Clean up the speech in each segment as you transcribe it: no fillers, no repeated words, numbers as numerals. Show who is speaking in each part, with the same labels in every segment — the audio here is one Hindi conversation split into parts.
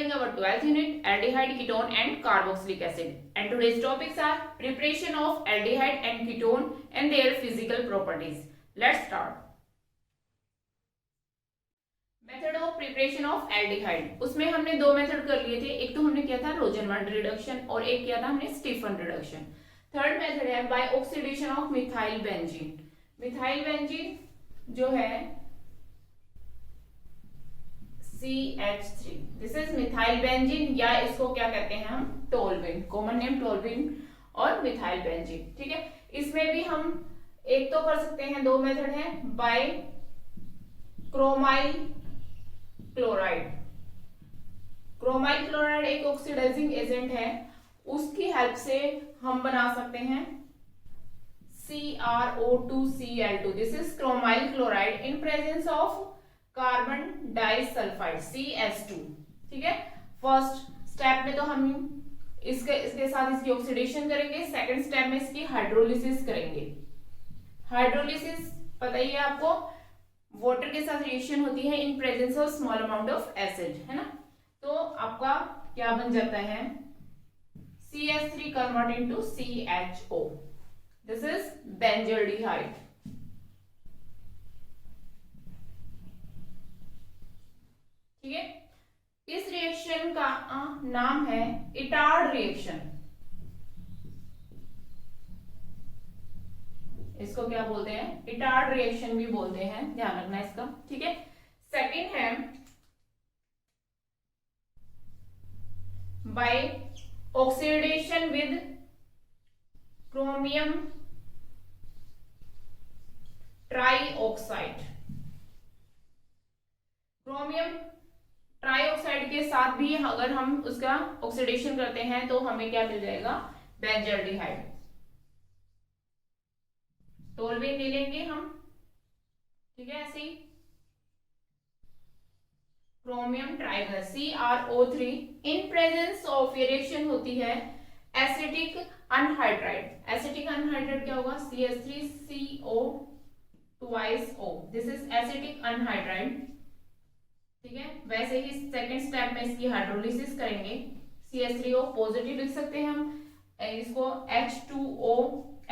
Speaker 1: starting our 12th unit, aldehyde, ketone and carboxylic acid. And today's topics are preparation of aldehyde and ketone and their physical properties. Let's start. Method of preparation of aldehyde, उसमें हमने दो मेथड कर लिए थे. एक तो हमने किया था रोजनबर्ग रिडक्शन और एक किया था हमने स्टीफन रिडक्शन. थर्ड मेथड है by oxidation of methyl benzene. Methyl benzene जो है CH3, this is methyl benzene, या इसको क्या कहते हैं हम टोल्विन, कॉमन नेम टोल्विन और मिथाइल बेंजीन. ठीक है, इसमें भी हम एक तो कर सकते हैं, दो मेथड है by chromyl chloride. Chromyl chloride एक ऑक्सीडाइजिंग एजेंट है, उसकी हेल्प से हम बना सकते हैं CrO2Cl2. This is chromyl chloride in presence of carbon disulphide CH2. ठीक है, फर्स्ट स्टेप में तो हम इसके साथ इसकी ऑक्सीडेशन करेंगे. सेकंड स्टेप में इसकी हाइड्रोलिसिस करेंगे. हाइड्रोलिसिस पता ही है आपको, वाटर के साथ रिएक्शन होती है इन presence of small amount of acid, है ना. तो आपका क्या बन जाता है CH3 convert into CHO. This is benzaldehyde. ठीक है, इस रिएक्शन का नाम है इटार्ड रिएक्शन. इसको क्या बोलते हैं, इटार्ड रिएक्शन भी बोलते हैं, ध्यान रखना इसका. ठीक है, सेकंड है by oxidation with chromium trioxide. Chromium trioxide के साथ भी अगर हम उसका ऑक्सीडेशन करते हैं तो हमें क्या मिल जाएगा, बेंजल्डिहाइड. टोल्विन ले लेंगे हम. ठीक है, ऐसे ही chromium trioxide CrO3 in presence of ये रिएक्शन होती है एसिटिक अनहाइड्राइड. एसिटिक अनहाइड्राइड क्या होगा, CH3CO twice O. This is acetic anhydride. ठीक है, वैसे ही सेकंड स्टेप में इसकी हाइड्रोलिसिस करेंगे. CH3O पॉजिटिव लिख सकते हैं हम, इसको H2O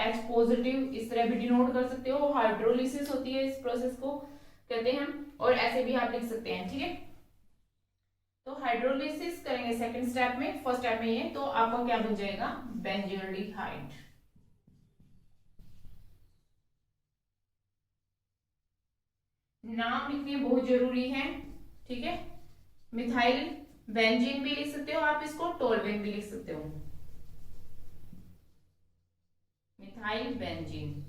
Speaker 1: H पॉजिटिव इस तरह भी डिनोट कर सकते हो. हाइड्रोलिसिस होती है, इस प्रोसेस को कहते हैं, और ऐसे भी आप लिख सकते हैं. ठीक है, तो हाइड्रोलिसिस करेंगे सेकंड स्टेप में. फर्स्ट स्टेप में ये, तो आपका क्या बन जाएगा, बेंजल्डिहाइड. नाम लिखने बहुत जरूरी है. ठीक है, मिथाइल बेंजीन भी लिख सकते हो आप, इसको टोल्विन भी लिख सकते हो. मिथाइल बेंजीन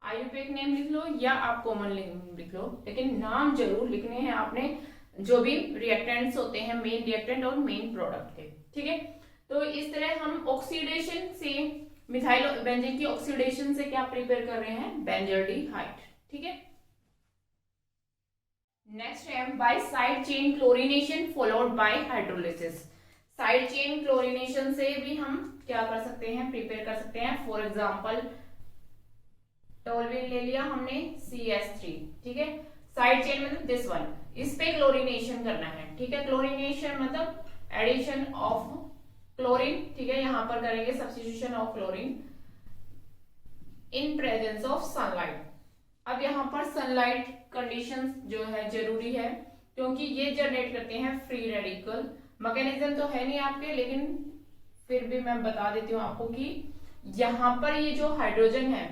Speaker 1: आयुर्वेदिक नेम लिख लो या आप कॉमन लिख लो, लेकिन नाम जरूर लिखने हैं आपने, जो भी रिएक्टेंट्स होते हैं, मेन रिएक्टेंट और मेन प्रोडक्ट के. ठीक है, तो इस तरह हम ऑक्सीडेशन से, मिथाइल बेंजीन की ऑक्सीडेशन से क्या प्रिपेयर कर रहे हैं, बेंजल्डिहाइड. ठीक है, नेक्स्ट है by side chain chlorination followed by hydrolysis. Side chain chlorination से भी हम क्या कर सकते हैं, प्रिपेयर कर सकते हैं. फॉर एग्जांपल टोल्विन ले लिया हमने CH3. ठीक है, साइड चेन मतलब दिस वन, इस पे क्लोरीनेशन करना है. ठीक है, क्लोरीनेशन मतलब एडिशन ऑफ क्लोरीन. ठीक है, यहां पर करेंगे substitution of chlorine in presence of sunlight. अब यहाँ पर सनलाइट कंडीशंस जो है जरूरी है, क्योंकि ये जनरेट करते हैं फ्री रेडिकल. मैकेनिज्म तो है नहीं आपके, लेकिन फिर भी मैं बता देती हूँ आपको कि यहाँ पर ये जो हाइड्रोजन है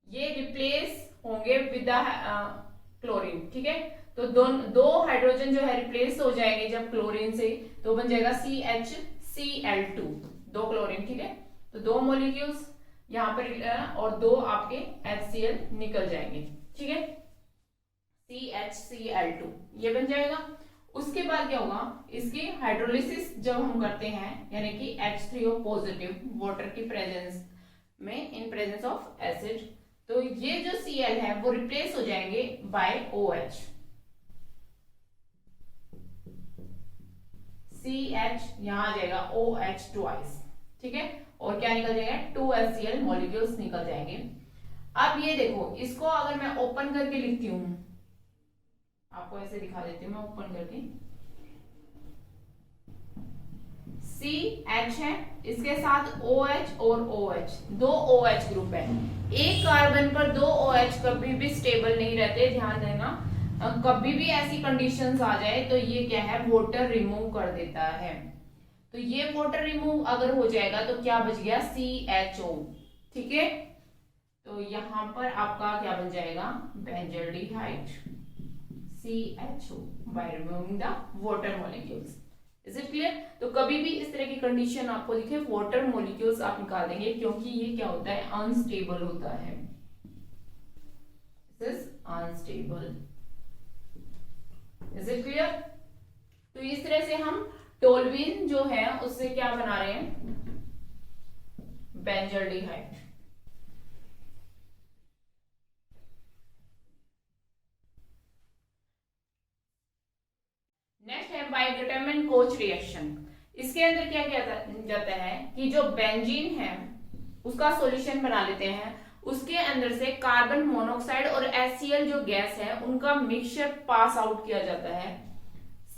Speaker 1: ये रिप्लेस होंगे विद क्लोरीन. ठीक है, तो दो हाइड्रोजन जो है रिप्लेस हो जाएंगे जब क्लोरीन से, तो बन जाएगा CHCl2, दो क्लोरीन. ठीक है, तो दो मॉलिक्यूल्स यहाँ पर और दो आपके HCl निकल जाएंगे. ठीक है, CHCl2 ये बन जाएगा. उसके बाद क्या होगा, इसकी हाइड्रोलिसिस जब हम करते हैं, यानी कि H3O पॉजिटिव वाटर की प्रेजेंस में इन प्रेजेंस ऑफ एसिड, तो ये जो Cl है वो रिप्लेस हो जाएंगे बाय OH. CH यहां आ जाएगा OH ट्वाइस. ठीक है, और क्या निकल जाएगा, 2HCl मॉलिक्यूल्स निकल जाएंगे. अब ये देखो, इसको अगर मैं ओपन करके लिखती हूं, आपको ऐसे दिखा देती हूँ मैं ओपन करके। सी एच है, इसके साथ OH और OH, दो OH ग्रुप है। एक कार्बन पर दो OH कभी भी स्टेबल नहीं रहते, ध्यान देना। कभी भी ऐसी कंडीशंस आ जाए तो ये क्या है, वाटर रिमूव कर देता है। तो ये वाटर रिमूव अगर हो जाएगा तो क्या बच गया, CHO। ठीक है, तो यहां पर आपका क्या बन जाएगा, benzaldehyde, CHO, by removing the water molecules. Is it clear? तो कभी भी इस तरह की कंडीशन आपको दिखे, वाटर मॉलिक्यूल्स आप निकाल देंगे, क्योंकि ये क्या होता है, अनस्टेबल होता है। This is unstable. Is it clear? तो इस तरह से हम टोल्यूइन जो है उससे क्या बना रहे हैं, बेंजल्डिहाइड। नेक्स्ट है बाइग्लूटामाइन कोच रिएक्शन। इसके अंदर क्या किया जाता है कि जो बेंजीन है उसका सॉल्यूशन बना लेते हैं, उसके अंदर से कार्बन मोनोऑक्साइड और HCl जो गैस है उनका मिक्सचर पास आउट किया जाता है,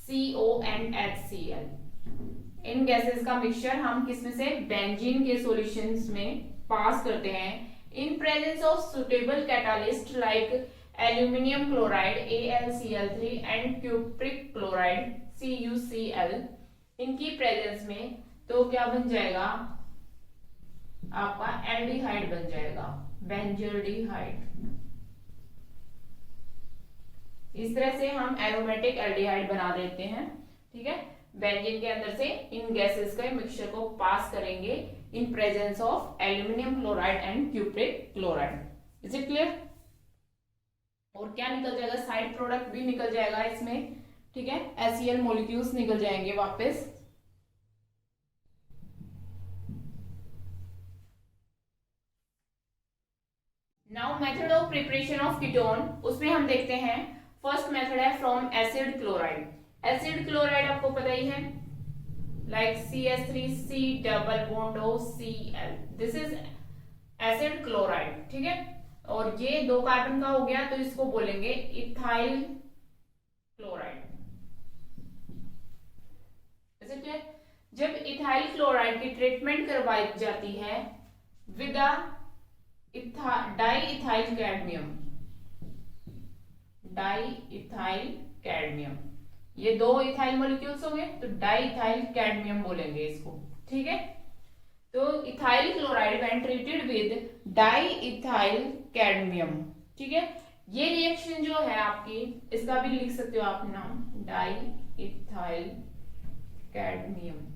Speaker 1: CO and HCl। In gases का मिक्सचर हम किसमें से, बेंजीन के सॉल्यूशंस में पास करते हैं इन presence of suitable catalyst like aluminium chloride AlCl3 and cupric chloride CuCl। इनकी प्रेजेंस में तो क्या बन जाएगा, आपका एल्डिहाइड बन जाएगा, बेंजल्डिहाइड। इस तरह से हम एरोमेटिक एल्डिहाइड बना देते हैं। ठीक है, बेंजीन के अंदर से इन गैसेस के मिक्सचर को पास करेंगे इन presence of aluminium chloride and cupric chloride. Is it clear? और क्या निकल जाएगा, साइड प्रोडक्ट भी निकल जाएगा इसमें। ठीक है, HCl मॉलिक्यूल्स निकल जाएंगे वापस। Now method of preparation of ketone, उसमें हम देखते हैं फर्स्ट मेथड है from acid chloride. Acid chloride आपको पता ही है, like CH3C double bond O Cl, this is acid chloride. ठीक है, और ये दो कार्बन का हो गया तो इसको बोलेंगे इथाइल क्लोराइड। जब इथाइल क्लोराइड की ट्रीटमेंट करवाई जाती है with di ethyl cadmium, di ethyl cadmium, ये दो इथाइल मॉलिक्यूल्स हो गए तो डाई इथाइल कैडमियम बोलेंगे इसको। ठीक है, तो ethyl chloride when treated with di ethyl cadmium. ठीक है, ये रिएक्शन जो है आपकी, इसका भी लिख सकते हो आप नाम, डाई इथाइल कैडमियम।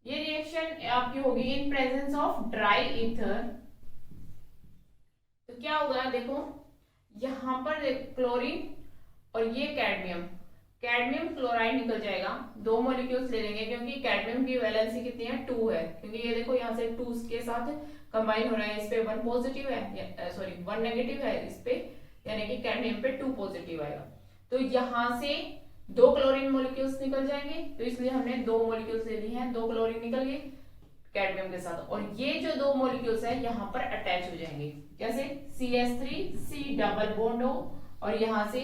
Speaker 1: ये रिएक्शन आपकी होगी इन प्रेजेंस ऑफ ड्राई ईथर। तो क्या होगा, देखो यहां पर क्लोरीन और ये कैडमियम, कैडमियम क्लोराइड निकल जाएगा, दो मॉलिक्यूल्स ले लेंगे क्योंकि कैडमियम की वैलेंसी कितनी है, 2 है, क्योंकि ये देखो यहाँ से 2 के साथ कंबाइन हो रहा है, इस पे 1 पॉजिटिव है, सॉरी 1 नेगेटिव है इस पे, यानी कि कैडमियम पे 2 पॉजिटिव आएगा। तो यहाँ से दो क्लोरीन मॉलिक्यूल्स निकल जाएंगे, तो इसलिए हमने दो मॉलिक्यूल्स ले ली हैं, दो क्लोरीन निकल गए कैडमियम के साथ, और ये जो दो मॉलिक्यूल्स है यहाँ पर अटैच हो जाएंगे, कैसे, CH3C डबल बॉन्ड O और यहाँ से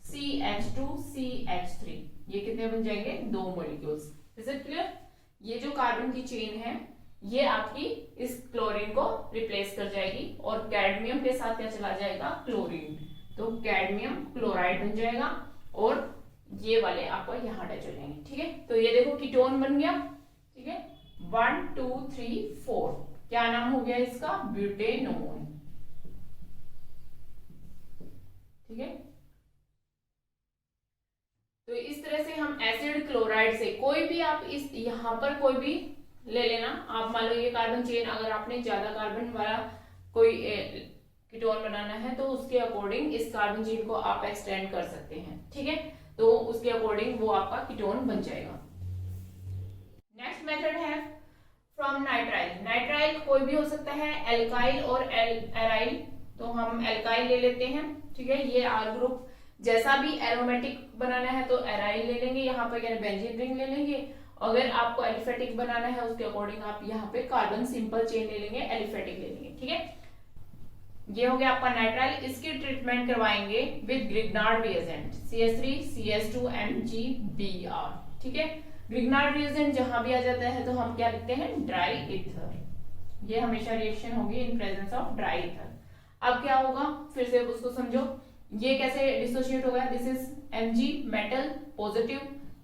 Speaker 1: CH2CH3, ये कितने बन जाएंगे, दो मॉलिक्यूल्स। Is it clear? ये जो कार्बन की चेन है ये आपकी इस क्लोरीन को रिप्लेस कर जाएगी और कैडमियम के साथ क्या चला जाएगा, क्लोरीन, तो कैडमियम क्लोराइड बन जाएगा और ये वाले आपको यहाँ अटैच हो जाएंगे। ठीक है, तो ये देखो कीटोन बन गया। ठीक है, 1 2 3 4, क्या नाम हो गया इसका, ब्यूटेनोन। ठीक है, तो इस तरह से हम एसिड क्लोराइड से कोई भी आप इस यहाँ पर कोई भी ले लेना, आप मान लो ये कार्बन चेन, अगर आपने ज्यादा कार्बन वाला कोई कीटोन बनाना है तो उसके अकॉर्डिंग इस कार्बन चेन को आप एक्सटेंड कर सकते हैं। ठीक है, तो उसके अकॉर्डिंग वो आपका कीटोन बन जाएगा। नेक्स्ट मेथड है फ्रॉम नाइट्राइल। नाइट्राइल कोई भी हो सकता है, एल्काइल और एराइल, तो हम एल्काइल ले लेते हैं। ठीक है, ये R ग्रुप, जैसा भी एरोमेटिक बनाना है तो एराइल ले लेंगे, यहाँ पर यानी बेंजीन रिंग ले लेंगे। अगर आपको एलिफेटिक बनाना है उसके अकॉर्डिंग आप यहाँ पे कार्बन सिंपल चेन ले लेंगे, एलिफेटिक ले लेंगे। ठीक है, ये हो गया आपका नाइट्राइल। इसकी ट्रीटमेंट करवाएंगे with Grignard reagent CH3 CH2 MgBr। ठीक है, ग्रिग्नार्ड रिएजेंट जहां भी आ जाता है तो हम क्या लिखते हैं, ड्राई ईथर। ये हमेशा रिएक्शन होगी इन प्रेजेंस ऑफ ड्राई ईथर। अब क्या होगा, फिर से उसको समझो, ये कैसे डिसोशिएट होगा, this is Mg metal positive,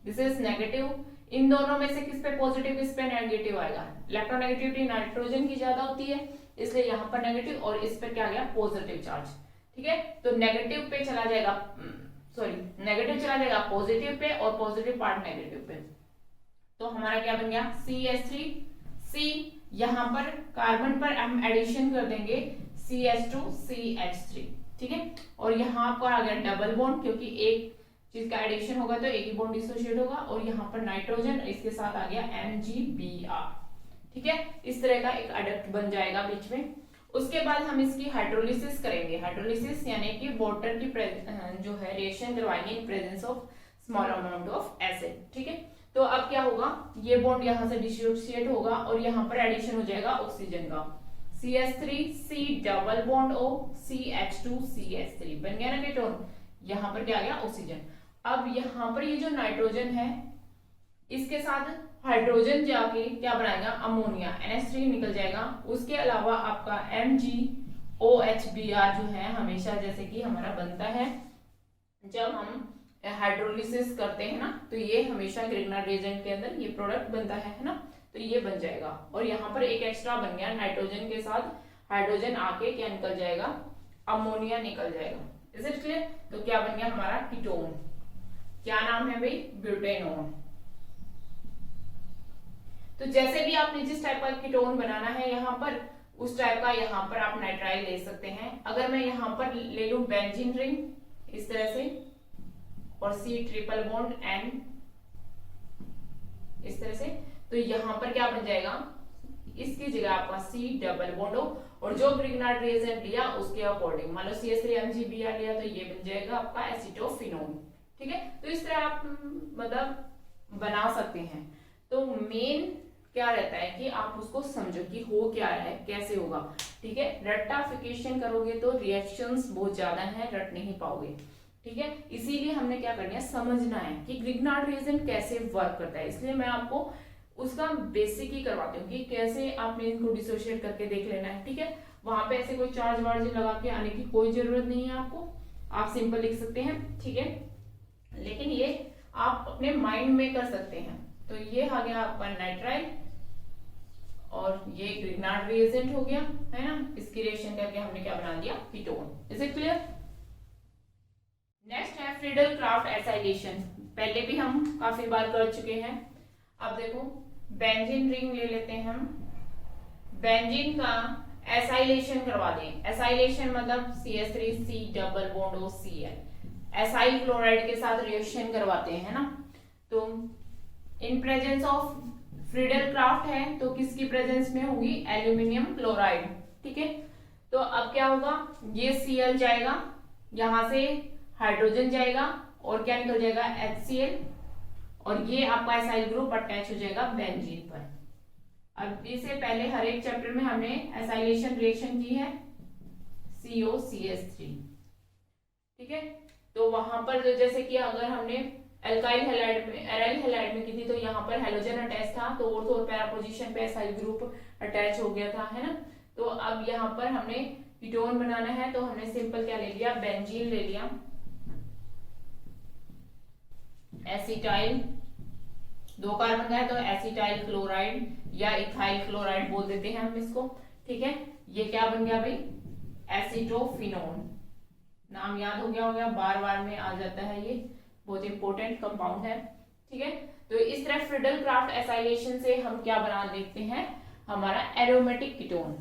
Speaker 1: this is negative. इन दोनों में से किस पे पॉजिटिव किस पे नेगेटिव आएगा, इलेक्ट्रोनेगेटिविटी नाइट्रोजन की ज्यादा होती है इसलिए यहाँ पर नेगेटिव, और इस पर क्या गया पॉजिटिव चार्ज। ठीक है, तो नेगेटिव पे चला जाएगा, नेगेटिव चला जाएगा पॉजिटिव पे और पॉजिटिव पार्ट नेगेटिव पे। तो हमारा क्या बन गया CH3 C, यहाँ पर कार्बन पर हम एडिशन कर देंगे CH2 CH3। ठीक है, और यहाँ पर आ गया डबल बॉन्ड, क्योंकि एक चीज का एडिशन होगा तो एक ही बॉन्ड डिसोशिएट होगा, और यहाँ पर नाइट्रोजन, इसके साथ आ गया MgBr। ठीक है, इस तरह का एक एडक्ट बन जाएगा बीच में। उसके बाद हम इसकी हाइड्रोलिसिस करेंगे। हाइड्रोलिसिस यानी कि वाटर की जो है रिएक्शन करवाएंगे इन presence of small amount of acid. ठीक है, तो अब क्या होगा, ये बॉन्ड यहाँ से डिसोशिएट होगा और यहाँ पर एडिशन हो जाएगा ऑक्सीजन का, CH3C double bond O CH2 CH3 बन गया ना कीटोन। यहाँ पर क्या आ गया ऑक्सीजन। अब यहाँ पर ये जो नाइट्रोजन है इसके साथ हाइड्रोजन जाके क्या बनाएगा, अमोनिया NH3 निकल जाएगा। उसके अलावा आपका MgOHBr जो है हमेशा जैसे कि हमारा बनता है जब हम हाइड्रोलिसिस करते हैं ना, तो ये हमेशा ग्रिग्नार्ड रिएजेंट के अंदर ये प्रोडक्ट बनता है ना, तो ये बन जाएगा। और यहाँ पर एक एक्स्ट्रा बन गया, नाइट्रोजन के साथ हाइड्रोजन आके क्या निकल जाएगा, अमोनिया निकल जाएगा। Is it clear? तो क्या बन गया हमारा कीटोन, क्या नाम है भाई, ब्यूटेनोन। तो जैसे भी आपने जिस टाइप का कीटोन बनाना है यहाँ पर, उस टाइप का यहाँ पर आप नाइट्राइल ले सकते हैं। अगर मैं यहाँ पर ले लूं बेंजीन रिंग इस तरह से और C ट्रिपल बॉन्ड N इस तरह से, तो यहाँ पर क्या बन जाएगा, इसकी जगह आपका C डबल बॉन्ड हो, और जो ग्रिग्नार्ड रिएजेंट लिया उसके अकॉर्डिंग, मान लो CH3 MgBr लिया तो ये बन जाएगा आपका एसिटोफिनोन। ठीक है, तो इस तरह आप मतलब बना सकते हैं। तो मेन क्या रहता है कि आप उसको समझो कि हो क्या रहा है, कैसे होगा। ठीक है, रट्टाफिकेशन करोगे तो रिएक्शंस बहुत ज्यादा है, रट नहीं पाओगे। ठीक है, इसीलिए हमने क्या करना है, समझना है कि ग्रिग्नार्ड रिएजेंट कैसे वर्क करता है। इसलिए मैं आपको उसका बेसिक ही करवाती हूँ कि कैसे आपने इनको डिसोशिएट करके देख लेना है। ठीक है, वहां पे ऐसे कोई चार्ज वार्ज लगा के आने की कोई जरूरत नहीं है आपको, आप सिंपल लिख सकते हैं। ठीक है, लेकिन ये आप अपने माइंड में कर सकते हैं। तो ये आ गया आपका नाइट्राइल और ये ग्रिग्नार्ड रिएजेंट हो गया, है ना। इसकी रिएक्शन करके हमने क्या बना दिया, ketone. Is it clear? Next है फ्रीडल क्राफ्ट एसाइलेशन। पहले भी हम काफी बार कर चुके हैं। अब देखो बेंजीन रिंग ले लेते हैं हम, बेंजीन का एसाइलेशन करवा दें। एसाइलेशन मतलब CH3C double bond O Cl, acyl chloride के साथ रिएक्शन करवाते हैं ना। तो इन प्रेजेंस ऑफ फ्रीडल क्राफ्ट है तो किसकी प्रेजेंस में होगी, एल्यूमिनियम क्लोराइड। ठीक है, तो अब क्या होगा, ये Cl जाएगा, यहां से हाइड्रोजन जाएगा और क्या निकल जाएगा HCl, और ये आपका एसाइल ग्रुप अटैच हो जाएगा बेंजीन पर। अब इससे पहले हर एक चैप्टर में हमने एसाइलेशन रिएक्शन की है COCH3। ठीक है, तो वहां पर जैसे कि अगर हमने एल्काइल हैलाइड में, एराइल हैलाइड में की थी, तो यहाँ पर हेलोजन अटैच था, तो ऑर्थो और पैरा पोजीशन पे एसाइल ग्रुप अटैच हो गया था, है ना। तो अब यहाँ पर हमने कीटोन बनाना है, तो हमने सिंपल क्या ले लिया, बेंजीन ले लिया, एसिटाइल, 2 कार्बन का है तो एसिटाइल क्लोराइड या इथाइल क्लोराइड बोल देते हैं हम इसको। ठीक है, ये क्या बन गया भाई, एसिटोफिनोन। नाम याद हो गया होगा, बार बार में आ जाता है, ये बहुत इंपॉर्टेंट कंपाउंड है। ठीक है, तो इस तरह फ्रीडल क्राफ्ट एसाइलेशन से हम क्या बना देखते हैं, हमारा एरोमेटिक कीटोन।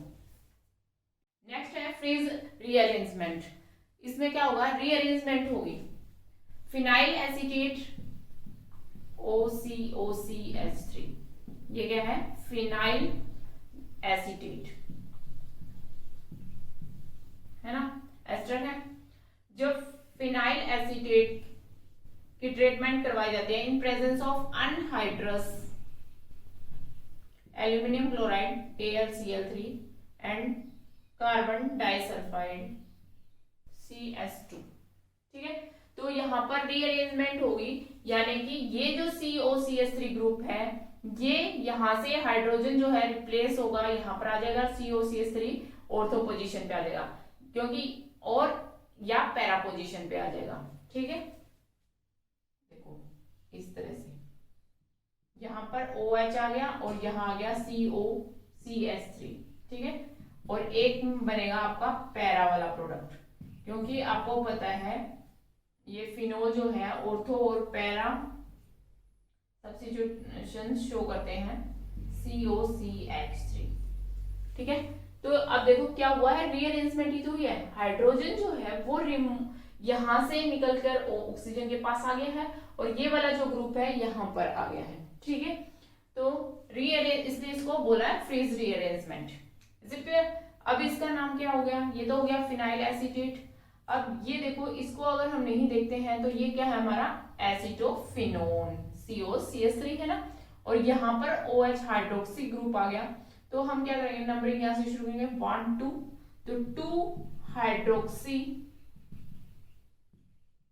Speaker 1: नेक्स्ट है फ्रीज रीअरेंजमेंट। इसमें क्या होगा, रीअरेंजमेंट होगी, फिनाइल एसीटेट OCOCH3, ये क्या है, फिनाइल एसीटेट, है ना, एस्टर है। जो फिनाइल एसीटेट की ट्रीटमेंट करवाई जाती है इन presence of anhydrous aluminium chloride AlCl3 and carbon disulphide CH2। ठीक है, तो यहाँ पर रीअरेंजमेंट होगी, यानी कि ये जो COCH3 ग्रुप है, ये यहाँ से हाइड्रोजन जो है रिप्लेस होगा, यहाँ पर आ जाएगा COCH3 ऑर्थो पोजीशन पे आ जाएगा, क्योंकि और या पैरा पोजीशन पे आ जाएगा। ठीक है, देखो इस तरह से यहाँ पर OH आ गया और यहाँ आ गया COCH3। ठीक है, और एक बनेगा आपका पैरा वाला प्रोडक्ट, क्योंकि आपको पता है ये फिनोल जो है ऑर्थो और पैरा सब्स्टिट्यूशन शो करते हैं COCH3। ठीक है, तो अब देखो क्या हुआ है, रीअरेंजमेंट ही तो हुई है, हाइड्रोजन जो है वो यहां से निकलकर ऑक्सीजन के पास आ गया है और ये वाला जो ग्रुप है यहाँ पर आ गया है। ठीक है, तो रीअरेंज, इसलिए इसको बोला है फ्रीज रीअरेंजमेंट। अब इसका नाम क्या हो गया, ये तो हो गया फिनाइल एसीटेट। अब ये देखो, इसको अगर हम नहीं देखते हैं तो ये क्या है हमारा एसीटोफिनोन, COCH3 है ना, और यहाँ पर OH हाइड्रोक्सी ग्रुप आ गया। तो हम क्या करेंगे, नंबरिंग यहाँ से शुरू करेंगे 1 2, तो 2 हाइड्रोक्सी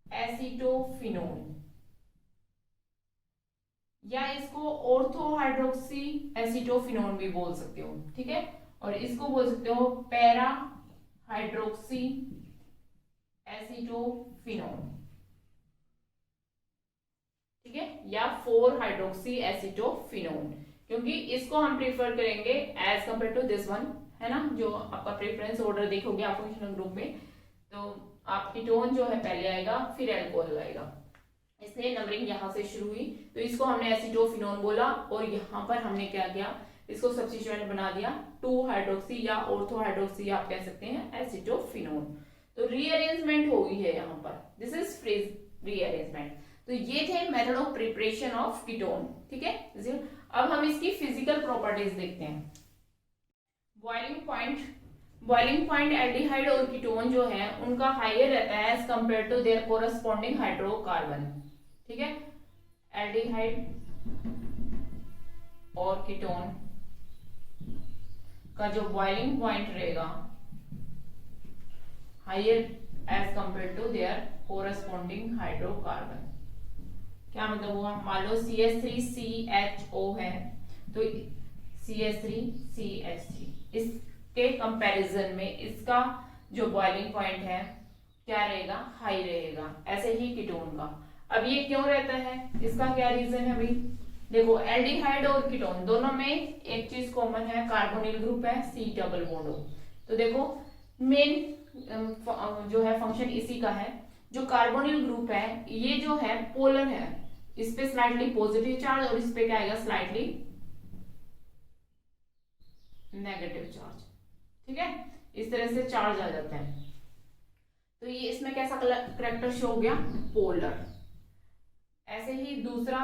Speaker 1: एसीटोफिनोन, या इसको ऑर्थो हाइड्रोक्सी एसीटोफिनोन भी बोल सकते हो। ठीक है, और इसको बोल सकते हो पैरा हाइड्रोक्सी एसीटोफिनोन। ठीक है, या 4 हाइड्रोक्सी एसीटोफिनोन, क्योंकि इसको हम प्रीफर करेंगे as compare to this one, है ना, जो आपका प्रेफरेंस ऑर्डर देखोगे आप फंक्शनल ग्रुप में, तो आप कीटोन जो है पहले आएगा फिर अल्कोहल आएगा, इसलिए नंबरिंग यहाँ से शुरू हुई। तो इसको हमने एसीटोफिनोन बोला और यहाँ पर हमने क्या किया, इसको सब्स्टिट्यूएंट बना दिया 2 हाइड्रोक्सी या ऑर्थो हाइड्रोक्सी आप कह सकते हैं एसीटोफिनोन। तो रीअरेंजमेंट हो गई है यहाँ पर, दिस इज फ्रीज रीअरेंजमेंट। तो ये थे method of preparation of ketone. ठीक है, अब हम इसकी फिजिकल प्रॉपर्टीज देखते हैं। बॉइलिंग पॉइंट एल्डिहाइड और कीटोन जो है उनका हाइयर रहता है as compare to their corresponding hydrocarbon. ठीक है, एल्डिहाइड और कीटोन का जो बॉइलिंग पॉइंट रहेगा higher as compare to their corresponding hydrocarbon. क्या मतलब हुआ, मान लो CH3CHO है तो CH3CH3, इसके कंपैरिजन में इसका जो बॉइलिंग पॉइंट है क्या रहेगा, हाई रहेगा। ऐसे ही कीटोन का, अब ये क्यों रहता है, इसका क्या रीजन है भाई, देखो एल्डिहाइड और कीटोन दोनों में एक चीज कॉमन है, कार्बोनिल ग्रुप है C डबल बॉन्ड O। तो देखो मेन जो है फंक्शन इसी का है, जो कार्बोनिल ग्रुप है ये जो है पोलर है, इस पे स्लाइटली पॉजिटिव चार्ज और इस पे क्या आएगा स्लाइटली नेगेटिव चार्ज। ठीक है, इस तरह से चार्ज आ जाता है, तो ये इसमें कैसा करेक्टर शो हो गया, पोलर। ऐसे ही दूसरा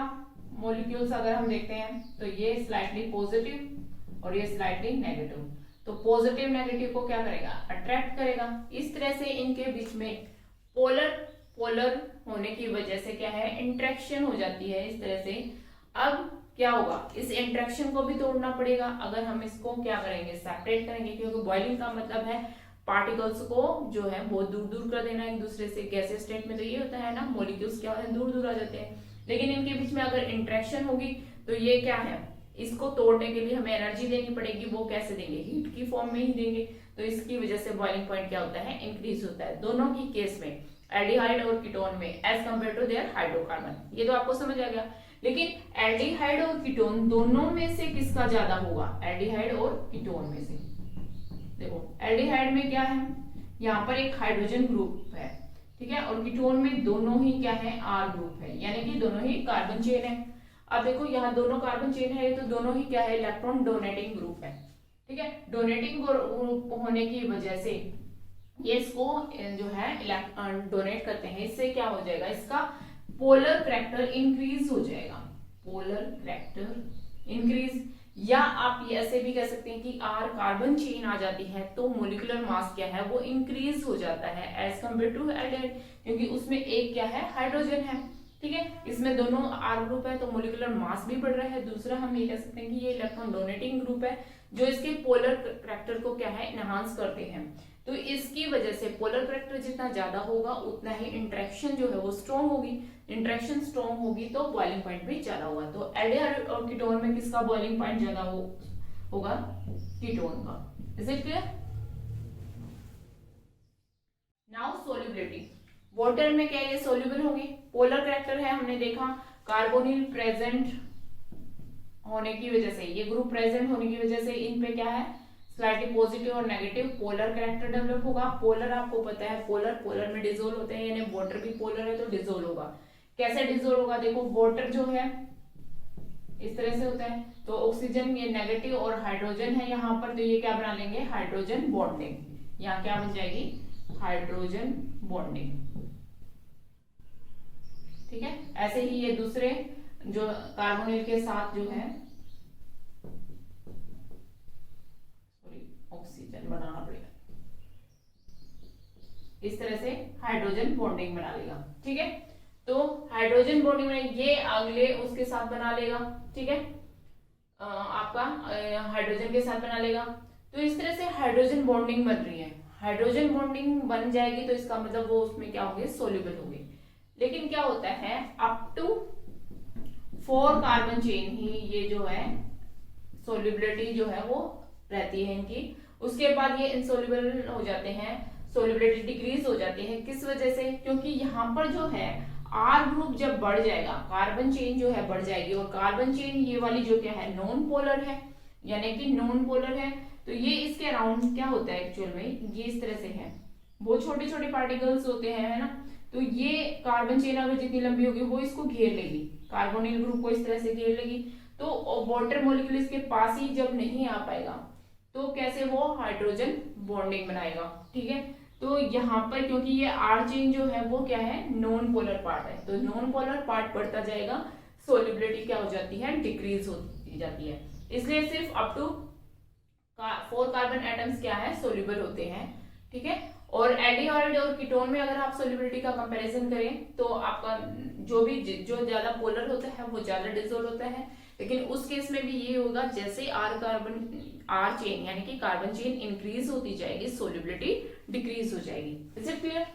Speaker 1: मॉलिक्यूल्स अगर हम देखते हैं तो ये स्लाइटली पॉजिटिव और ये स्लाइटली नेगेटिव, तो पॉजिटिव नेगेटिव को क्या करेगा, अट्रैक्ट करेगा। इस तरह से इनके बीच में पोलर होने की वजह से क्या है, इंट्रैक्शन हो जाती है इस तरह से। अब क्या होगा, इस इंट्रैक्शन को भी तोड़ना पड़ेगा अगर हम इसको क्या करेंगे, सेपरेट करेंगे, क्योंकि बॉइलिंग का मतलब है पार्टिकल्स को जो है बहुत दूर दूर कर देना एक दूसरे से। गैसीय स्टेट में तो ये होता है ना, मॉलिक्यूल्स क्या होते हैं, दूर दूर आ जाते हैं, लेकिन इनके बीच में अगर इंट्रैक्शन होगी तो ये क्या है, इसको तोड़ने के लिए हमें एनर्जी देनी पड़ेगी। वो कैसे देंगे, हीट की फॉर्म में ही देंगे, तो इसकी वजह से बॉइलिंग पॉइंट क्या होता है, इंक्रीज होता है दोनों की केस में, एल्डिहाइड और कीटोन में as compare to their hydrocarbon. ये तो आपको समझ आ गया। लेकिन एल्डिहाइड और कीटोन दोनों में से किसका ज्यादा होगा, एल्डिहाइड और कीटोन में से। देखो एल्डिहाइड में क्या है, यहाँ पर एक हाइड्रोजन ग्रुप है, ठीक है, और कीटोन में दोनों ही क्या है, R ग्रुप है, यानी कि दोनों ही कार्बन चेन है। अब देखो यहाँ दोनों कार्बन चेन है तो दोनों ही क्या है, इलेक्ट्रॉन डोनेटिंग ग्रुप है। ठीक है, डोनेटिंग ग्रुप होने की वजह से ये इसको जो है डोनेट करते हैं, इससे क्या हो जाएगा, इसका पोलर करैक्टर इंक्रीज हो जाएगा, पोलर करैक्टर इंक्रीज। या आप ये ऐसे भी कह सकते हैं कि R कार्बन चेन आ जाती है तो मोलिकुलर मास क्या है, वो इंक्रीज हो जाता है एज कंपेयर टू एल्डिहाइड, क्योंकि उसमें एक क्या है, हाइड्रोजन है। ठीक है, इसमें दोनों R ग्रुप है तो मोलिकुलर मास भी बढ़ रहा है। दूसरा हम ये कह सकते हैं कि ये इलेक्ट्रॉन डोनेटिंग ग्रुप है जो इसके पोलर करैक्टर को क्या है, एनहांस करते हैं। तो इसकी वजह से पोलर करैक्टर जितना ज्यादा होगा उतना ही इंटरेक्शन जो है वो स्ट्रॉन्ग होगी। इंटरेक्शन स्ट्रॉन्ग होगी तो बॉइलिंग पॉइंट भी ज्यादा होगा। तो एल्डिहाइड और कीटोन में किसका बॉइलिंग पॉइंट ज्यादा होगा? कीटोन का। Is it clear? Now solubility. Water में क्या ये सोल्यूबल होंगे? पोलर करैक्टर है, हमने देखा कार्बोनिल प्रेजेंट होने की वजह से, ये ग्रुप प्रेजेंट होने की वजह से इन पे क्या है, स्लाइटली पॉजिटिव और नेगेटिव पोलर करैक्टर डेवलप होगा। पोलर आपको पता है, पोलर में डिसोल्व होते हैं, यानी वाटर भी पोलर है तो डिसोल्व होगा। कैसे डिसोल्व होगा? देखो वाटर जो है इस तरह से होता है, तो ऑक्सीजन ये नेगेटिव और हाइड्रोजन है यहाँ पर, तो ये क्या बना लेंगे, हाइड्रोजन बॉन्डिंग। यहाँ क्या बन जाएगी, हाइड्रोजन बॉन्डिंग। ठीक है, ऐसे ही ये दूसरे जो कार्बोनिल के साथ जो है, ऑक्सीजन बनाना पड़ेगा, इस तरह से हाइड्रोजन बॉन्डिंग बना लेगा। ठीक है, तो हाइड्रोजन बॉन्डिंग में ये अगले उसके साथ बना लेगा। ठीक है, आपका हाइड्रोजन के साथ बना लेगा। तो इस तरह से हाइड्रोजन बॉन्डिंग बन रही है। हाइड्रोजन बॉन्डिंग बन जाएगी तो इसका मतलब वो उसमें क्या होंगे, सोल्यूबल होंगे। लेकिन क्या होता है, अप टू 4 कार्बन चेन ही ये जो है सोल्यूबिलिटी जो है वो रहती है इनकी। उसके बाद ये इनसोल्यूबल हो जाते हैं, सोल्यूबिलिटी डिक्रीज हो जाती है। किस वजह से? क्योंकि यहाँ पर जो है R ग्रुप जब बढ़ जाएगा, कार्बन चेन जो है बढ़ जाएगी, और कार्बन चेन ये वाली जो क्या है, नॉन पोलर है, यानी कि नॉन पोलर है, तो ये इसके अराउंड क्या होता है एक्चुअल में, ये इस तरह से है, वो छोटे छोटे पार्टिकल्स होते हैं, है ना। तो ये कार्बन चेन अगर जितनी लंबी होगी वो इसको घेर लेगी, कार्बोनिल ग्रुप को इस तरह से घेर लेगी। तो वाटर मॉलिक्यूल इसके पास ही जब नहीं आ पाएगा तो कैसे वो हाइड्रोजन बॉन्डिंग बनाएगा। ठीक है, तो यहाँ पर क्योंकि ये R चेन जो है वो क्या है, नॉन पोलर पार्ट है, तो नॉन पोलर पार्ट बढ़ता जाएगा, सोल्युबिलिटी क्या हो जाती है, डिक्रीज होती जाती है। इसलिए सिर्फ अप टू 4 कार्बन एटम्स क्या है, सोल्यूबल होते हैं। ठीक है, और एल्डिहाइड और कीटोन में अगर आप सोल्युबिलिटी का कंपैरिजन करें तो आपका जो ज्यादा पोलर होता है वो ज्यादा डिसोल्व होता है। लेकिन उस केस में भी ये होगा, जैसे R चेन यानी कि कार्बन चेन इंक्रीज होती जाएगी, सोल्युबिलिटी डिक्रीज हो जाएगी। Is it clear?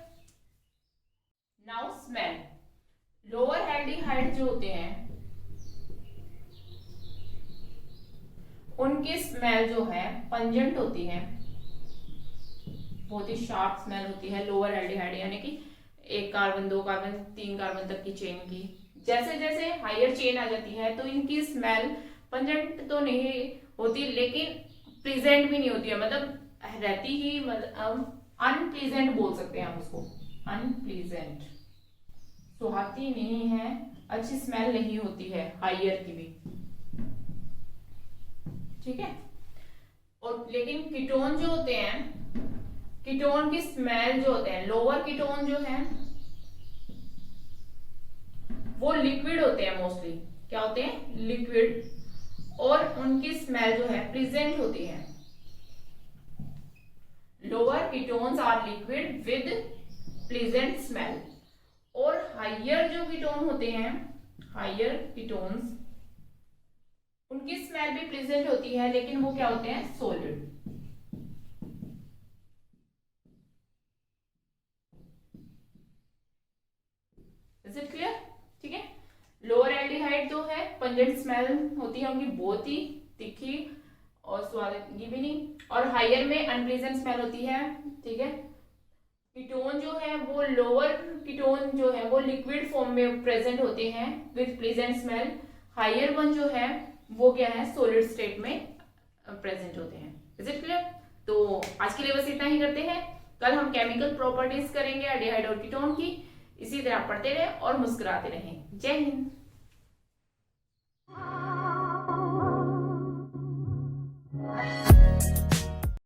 Speaker 1: Now smell. Lower aldehyde जो होते हैं उनकी स्मेल जो है पंजेंट होती है, बहुत ही शार्प स्मेल होती है लोअर एल्डिहाइड, यानी कि 1 कार्बन 2 कार्बन 3 कार्बन तक की चेन की। जैसे जैसे हायर चेन आ जाती है तो इनकी स्मेल पंजेंट तो नहीं होती, लेकिन प्लीजेंट भी नहीं होती है, मतलब रहती ही, मतलब अनप्लीजेंट बोल सकते हैं हम उसको, अनप्लीजेंट, सुहाती नहीं है, अच्छी स्मेल नहीं होती है हायर की भी। ठीक है, और लेकिन कीटोन जो होते हैं, कीटोन की स्मेल जो होते हैं, लोअर कीटोन जो है वो लिक्विड होते हैं, मोस्टली क्या होते हैं, लिक्विड, और उनकी स्मेल जो है प्लीजेंट होती है। Lower ketones are liquid with pleasant smell, और हायर जो कीटोन होते हैं, हायर कीटोन्स, उनकी स्मेल भी प्लीजेंट होती है, लेकिन वो क्या होते हैं, सॉलिड। Is it clear? ठीक है, लोअर एल्डिहाइड जो है पंजेंट स्मेल होती है उनकी, बहुत ही तीखी और स्वादिष्ट भी नहीं, और हायर में अनप्लीजेंट स्मेल होती है। ठीक है, कीटोन जो है वो, लोअर कीटोन जो है वो लिक्विड फॉर्म में प्रेजेंट होते हैं with pleasant smell, higher one जो है वो क्या है, सॉलिड स्टेट में प्रेजेंट होते हैं। Is it clear? तो आज के लिए बस इतना ही करते हैं, कल हम केमिकल प्रॉपर्टीज करेंगे एल्डिहाइड और कीटोन की। इसी तरह पढ़ते रहे और मुस्कुराते रहें। जय हिंद।